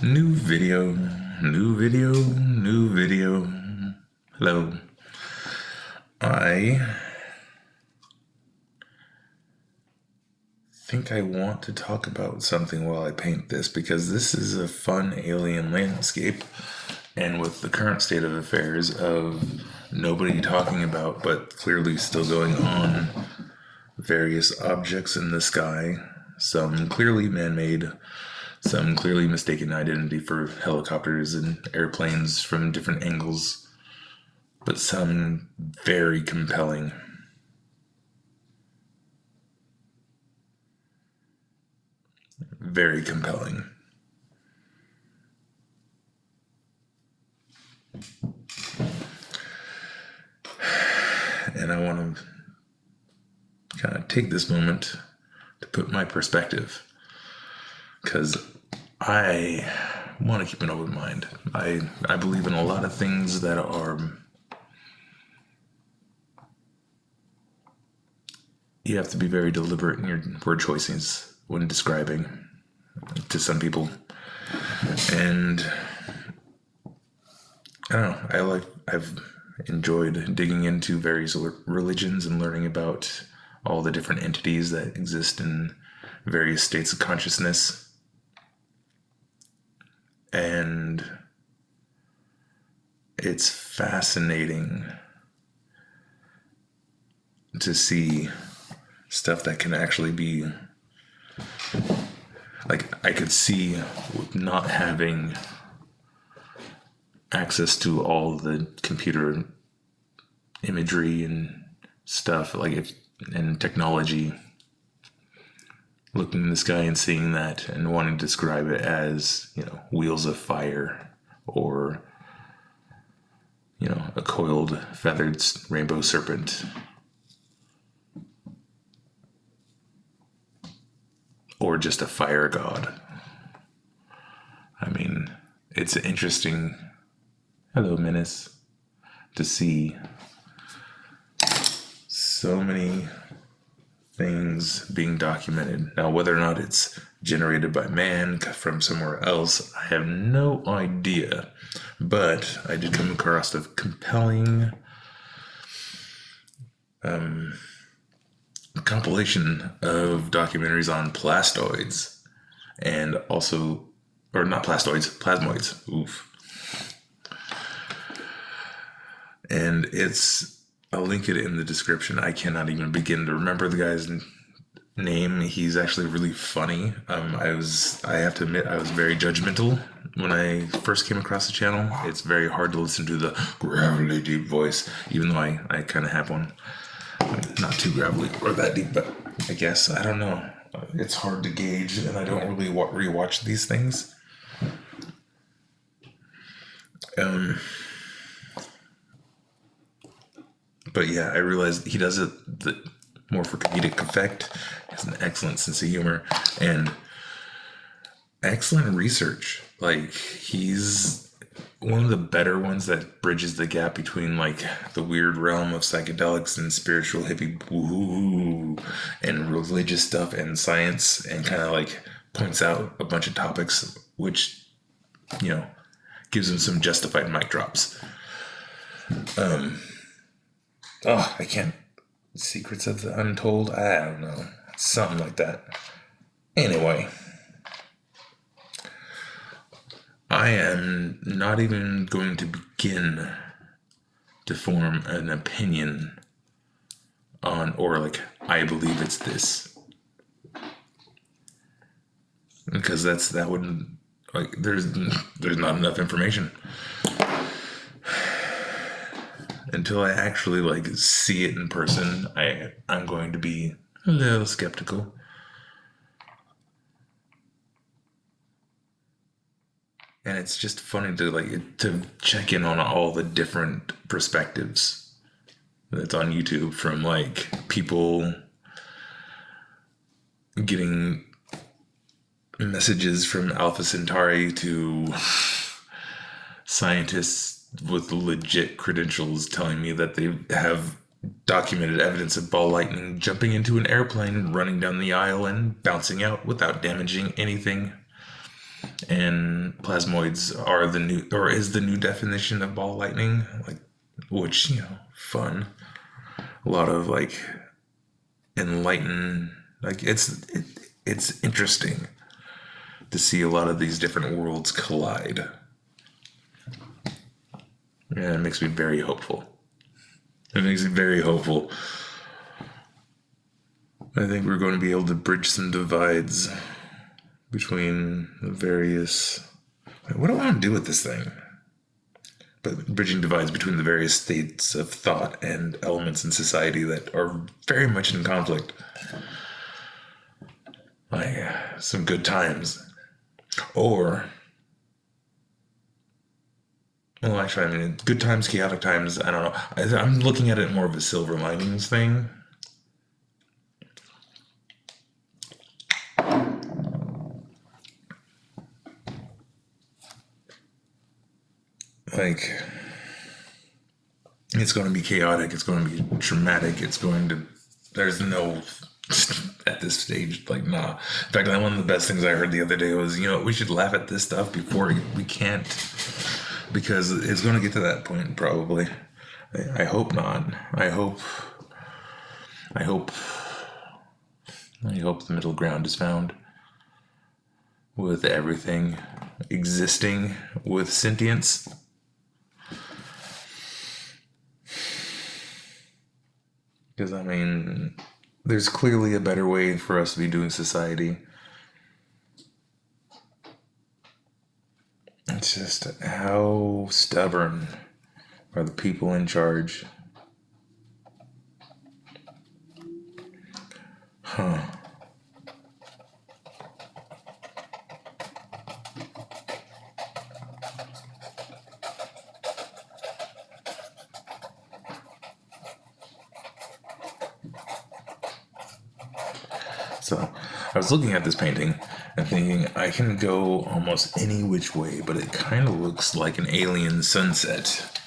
New video, new video, new video. Hello. I think I want to talk about something while I paint this because this is a fun alien landscape, and with the current state of affairs of nobody talking about but clearly still going on, various objects in the sky, some clearly man-made, some clearly mistaken identity for helicopters and airplanes from different angles, but some very compelling. Very compelling. And I want to kind of take this moment to put my perspective, because I want to keep an open mind. I believe in a lot of things that are, you have to be very deliberate in your word choices when describing to some people. And I don't know, I've enjoyed digging into various religions and learning about all the different entities that exist in various states of consciousness. And it's fascinating to see stuff that can actually be, like, I could see not having access to all the computer imagery and stuff, and technology, looking in the sky and seeing that and wanting to describe it as, wheels of fire, or, a coiled, feathered rainbow serpent, or just a fire god. I mean, it's interesting, hello Menace, to see so many things being documented. Now, whether or not it's generated by man from somewhere else, I have no idea. But I did come across a compelling compilation of documentaries on plastoids, and also, or not plastoids, plasmoids. Oof. And I'll link it in the description. I cannot even begin to remember the guy's name. He's actually really funny. I have to admit, I was very judgmental when I first came across the channel. It's very hard to listen to the gravelly deep voice, even though I kind of have one. Not too gravelly or that deep, but I guess, I don't know. It's hard to gauge, and I don't really rewatch these things. But yeah, I realized he does it more for comedic effect. He has an excellent sense of humor and excellent research. Like, he's one of the better ones that bridges the gap between, the weird realm of psychedelics and spiritual hippie woo and religious stuff and science, and kind of points out a bunch of topics, which, gives him some justified mic drops. I can't. Secrets of the Untold? I don't know. Something like that. Anyway. I am not even going to begin to form an opinion on, or I believe it's this. Because that wouldn't, there's not enough information. Until I actually see it in person, I'm going to be a little skeptical. And it's just funny to check in on all the different perspectives that's on YouTube, from people getting messages from Alpha Centauri to scientists with legit credentials telling me that they have documented evidence of ball lightning jumping into an airplane, running down the aisle, and bouncing out without damaging anything. And plasmoids are the new, or is the new definition of ball lightning, like, which, fun. A lot of like enlighten, like it's interesting to see a lot of these different worlds collide. Yeah, it makes me very hopeful. It makes me very hopeful. I think we're going to be able to bridge some divides between the various... What do I want to do with this thing? But bridging divides between the various states of thought and elements in society that are very much in conflict. Like, some good times. Or... Well, actually, I mean, good times, chaotic times, I don't know. I'm looking at it more of a silver linings thing. Like, it's going to be chaotic, it's going to be traumatic, there's no, at this stage, like, nah. In fact, one of the best things I heard the other day was, we should laugh at this stuff before we can't, because it's going to get to that point, probably. I hope not. I hope the middle ground is found with everything existing with sentience. Because, I mean, there's clearly a better way for us to be doing society. It's just how stubborn are the people in charge? Huh. So I was looking at this painting and thinking I can go almost any which way, but it kind of looks like an alien sunset.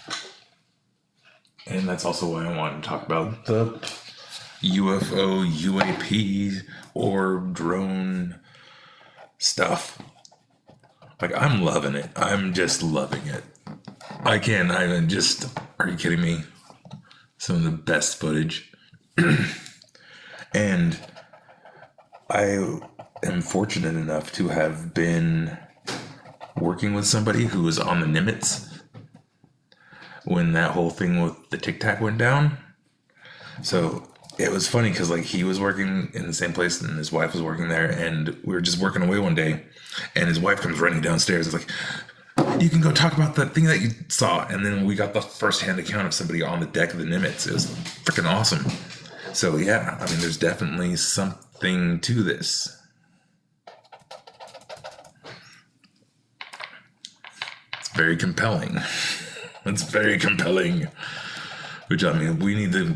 And that's also why I want to talk about the UFO, UAP, or drone stuff. Like, I'm loving it. I'm just loving it. Are you kidding me? Some of the best footage. And I am fortunate enough to have been working with somebody who was on the Nimitz when that whole thing with the Tic Tac went down. So it was funny because, like, he was working in the same place and his wife was working there, and we were just working away one day, and his wife comes running downstairs. It's like, you can go talk about the thing that you saw. And then we got the first-hand account of somebody on the deck of the Nimitz. It was freaking awesome. So yeah, I mean, there's definitely something to this. It's very compelling. It's very compelling. Which, I mean, we need to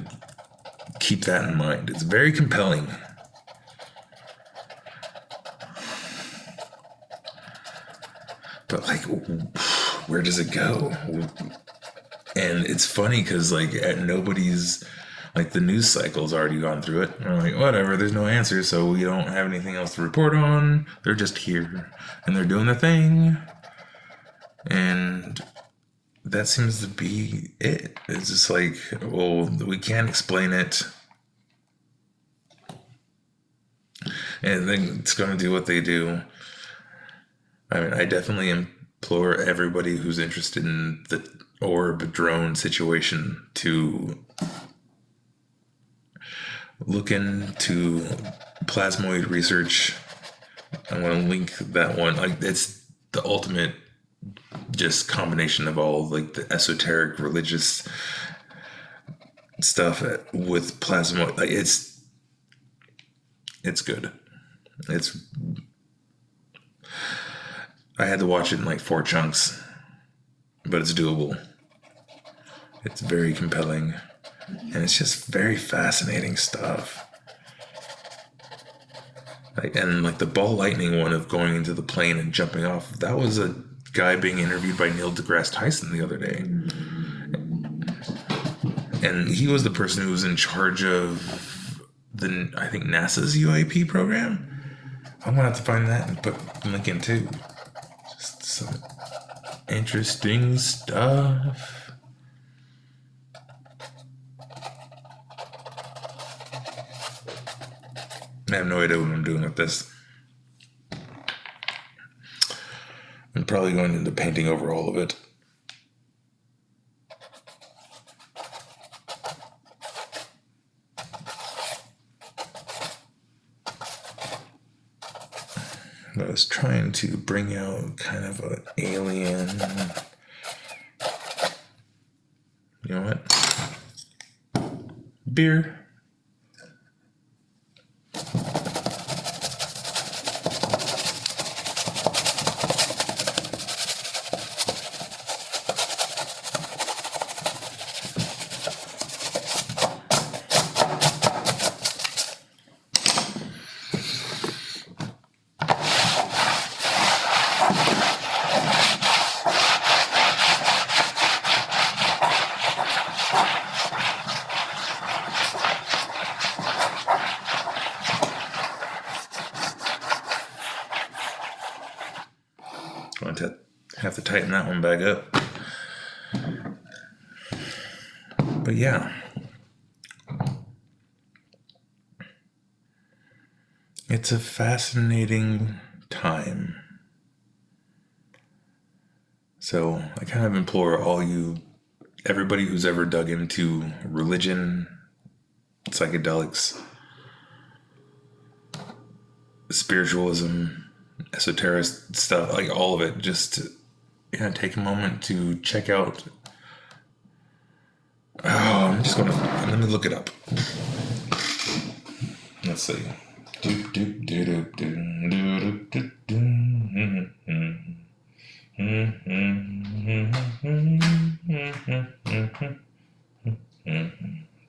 keep that in mind. It's very compelling. But, like, where does it go? And it's funny because, like, nobody's, like, the news cycle's already gone through it. They're like, whatever, there's no answer, so we don't have anything else to report on. They're just here, and they're doing their thing. And that seems to be it. It's just like, well, we can't explain it. And then it's going to do what they do. I mean, I definitely implore everybody who's interested in the orb drone situation to look into plasmoid research. I want to link that one. Like, it's the ultimate just combination of all, like, the esoteric religious stuff with plasmoid. Like, it's good. I had to watch it in like 4 chunks, but it's doable. It's very compelling, and it's just very fascinating stuff. Like, and like the ball lightning one of going into the plane and jumping off, that was a guy being interviewed by Neil deGrasse Tyson the other day. And he was the person who was in charge of I think NASA's UAP program. I'm gonna have to find that and put a link in too. Interesting stuff. I have no idea what I'm doing with this. I'm probably going into painting over all of it. I was trying to bring out kind of an alien. You know what? Beer. Going to have to tighten that one back up. But yeah. It's a fascinating time. So I kind of implore everybody who's ever dug into religion, psychedelics, spiritualism, esoteric stuff, like all of it, just to take a moment to check out. Let me look it up. Let's see.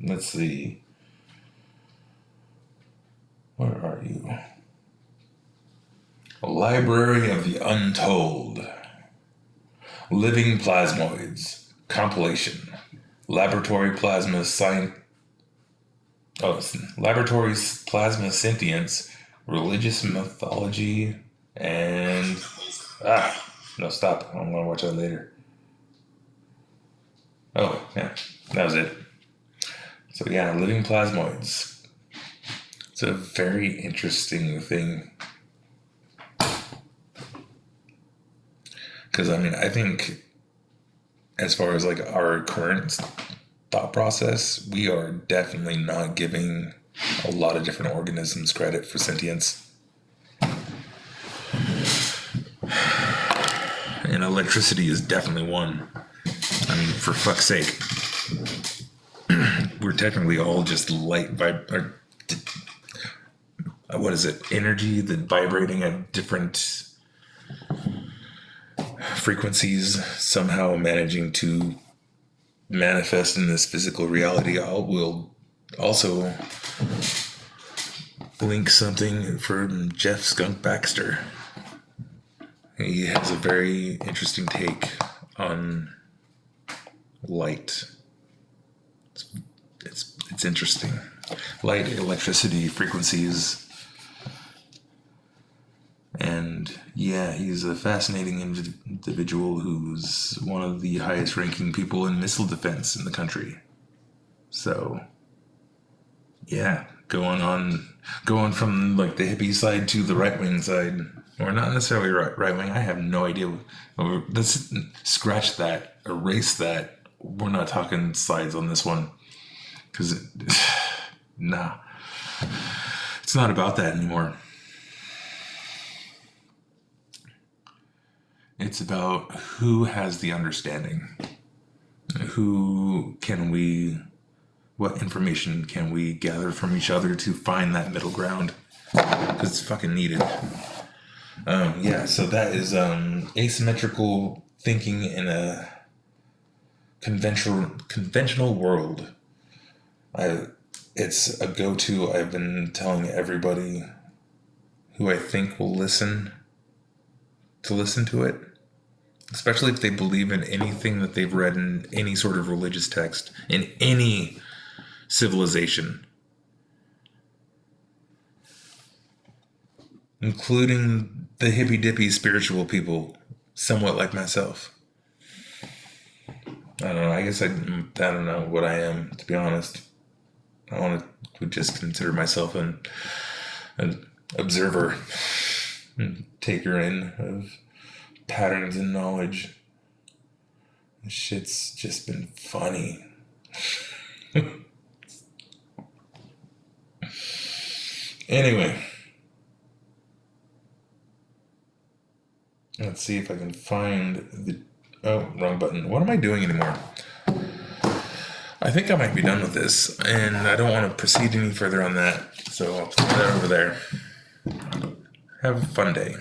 Let's see. Where are you? A Library of the Untold. Living Plasmoids. Compilation. Laboratory Plasma Sentience, Religious Mythology, and... no, stop. I'm going to watch that later. Oh, yeah. That was it. So, yeah, Living Plasmoids. It's a very interesting thing. Because, I think as far as like our current thought process, we are definitely not giving a lot of different organisms credit for sentience. And electricity is definitely one. For fuck's sake. We're technically all just light energy that vibrating at different frequencies, somehow managing to manifest in this physical reality. We'll also link something from Jeff Skunk Baxter. He has a very interesting take on light. It's interesting. Light, electricity, frequencies. And yeah, he's a fascinating individual who's one of the highest ranking people in missile defense in the country. So, yeah, going from like the hippie side to the right wing side, or not necessarily right wing. I have no idea. Let's scratch that, erase that. We're not talking sides on this one, because nah, it's not about that anymore. It's about who has the understanding. What information can we gather from each other to find that middle ground? Because it's fucking needed. So that is asymmetrical thinking in a conventional world. It's a go-to. I've been telling everybody who I think will listen to it. Especially if they believe in anything that they've read in any sort of religious text, in any civilization. Including the hippy-dippy spiritual people, somewhat like myself. I don't know. I guess I don't know what I am, to be honest. I want to just consider myself an observer and taker in of patterns and knowledge. This shit's just been funny. Anyway, let's see if I can find the... Oh, wrong button. What am I doing anymore? I think I might be done with this, and I don't want to proceed any further on that, so I'll put that over there. Have a fun day.